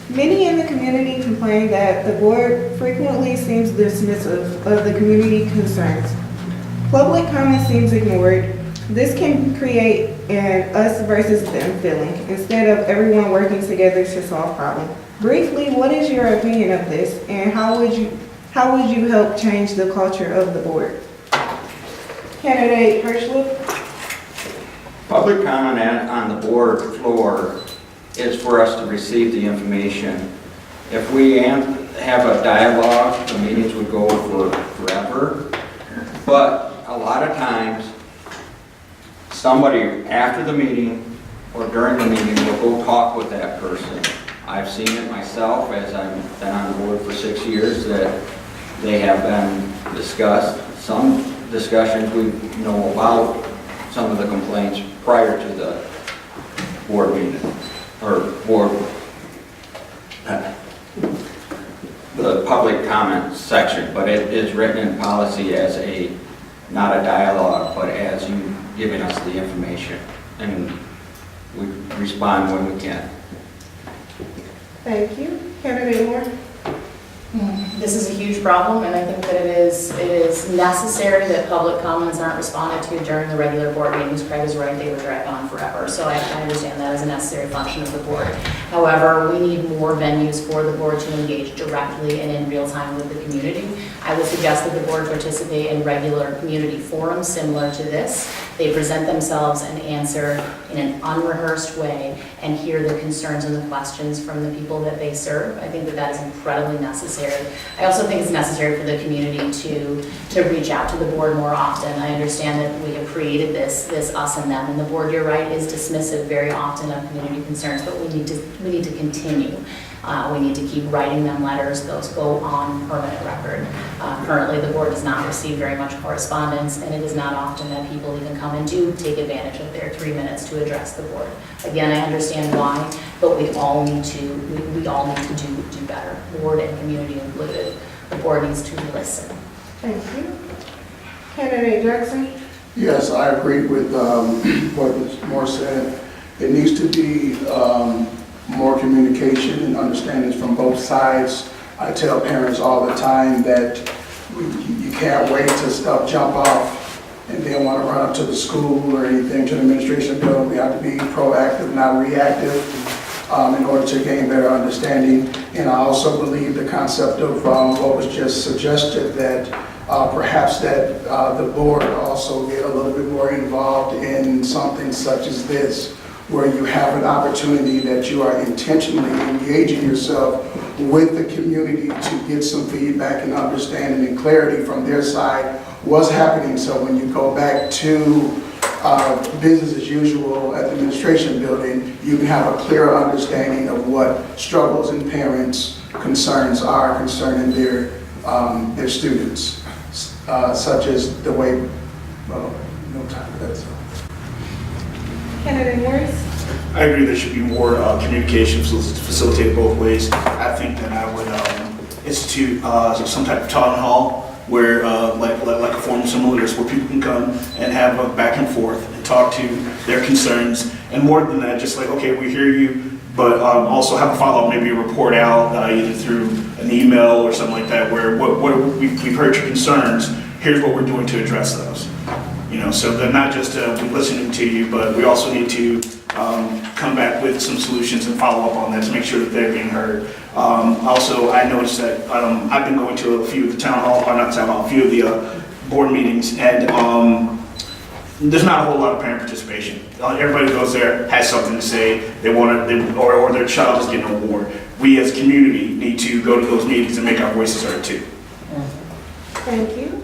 Many in the community complain that the board frequently seems dismissive of the community concerns. Public comment seems ignored. This can create an us versus them feeling instead of everyone working together to solve problems. Briefly, what is your opinion of this, and how would you help change the culture of the board? Candidate Hirschwood. Public comment on the board floor is for us to receive the information. If we have a dialogue, the meetings would go for forever. But a lot of times, somebody after the meeting or during the meeting will go talk with that person. I've seen it myself as I've been on the board for 6 years that they have been discussed. Some discussions we know about some of the complaints prior to the board meeting or board, the public comment section, but it is written in policy as not a dialogue, but as you giving us the information, and we respond when we can. Thank you. Candidate Moore. This is a huge problem, and I think that it is necessary that public comments aren't responded to during the regular board meetings. Craig is right, they would drag on forever, so I understand that as a necessary function of the board. However, we need more venues for the board to engage directly and in real time with the community. I would suggest that the board participate in regular community forums similar to this. They present themselves and answer in an unrehearsed way and hear the concerns and the questions from the people that they serve. I think that that is incredibly necessary. I also think it's necessary for the community to reach out to the board more often. I understand that we have created this us and them, and the board, you're right, is dismissive very often of community concerns, but we need to continue. We need to keep writing them letters. Those go on permanent record. Currently, the board does not receive very much correspondence, and it is not often that people even come and do take advantage of their 3 minutes to address the board. Again, I understand why, but we all need to do better, board and community included. The board needs to listen. Thank you. Candidate Jackson. Yes, I agree with what Ms. Moore said. It needs to be more communication and understanding from both sides. I tell parents all the time that you can't wait till stuff jump off and then want to run up to the school or anything, to the administration building. We have to be proactive, not reactive, in order to gain better understanding. And I also believe the concept of what was just suggested, that perhaps that the board also get a little bit more involved in something such as this, where you have an opportunity that you are intentionally engaging yourself with the community to get some feedback and understanding and clarity from their side what's happening. So when you go back to business as usual at the administration building, you can have a clearer understanding of what struggles and parents' concerns are concerning their students, such as the way, well, no time for that. So. Candidate Morris. I agree there should be more communication facilitated both ways. I think that I would institute some type of town hall where, like a forum similar to this, where people can come and have a back and forth and talk to their concerns. And more than that, just like, okay, we hear you, but also have a follow-up, maybe a report out either through an email or something like that, where we've heard your concerns, here's what we're doing to address those. You know, so they're not just listening to you, but we also need to come back with some solutions and follow up on that to make sure that they're being heard. Also, I noticed that I've been going to a few of the town hall, or not town hall, a few of the board meetings, and there's not a whole lot of parent participation. Everybody goes there, has something to say, or their child is getting an award. We as a community need to go to those meetings and make our voices heard too. Thank you.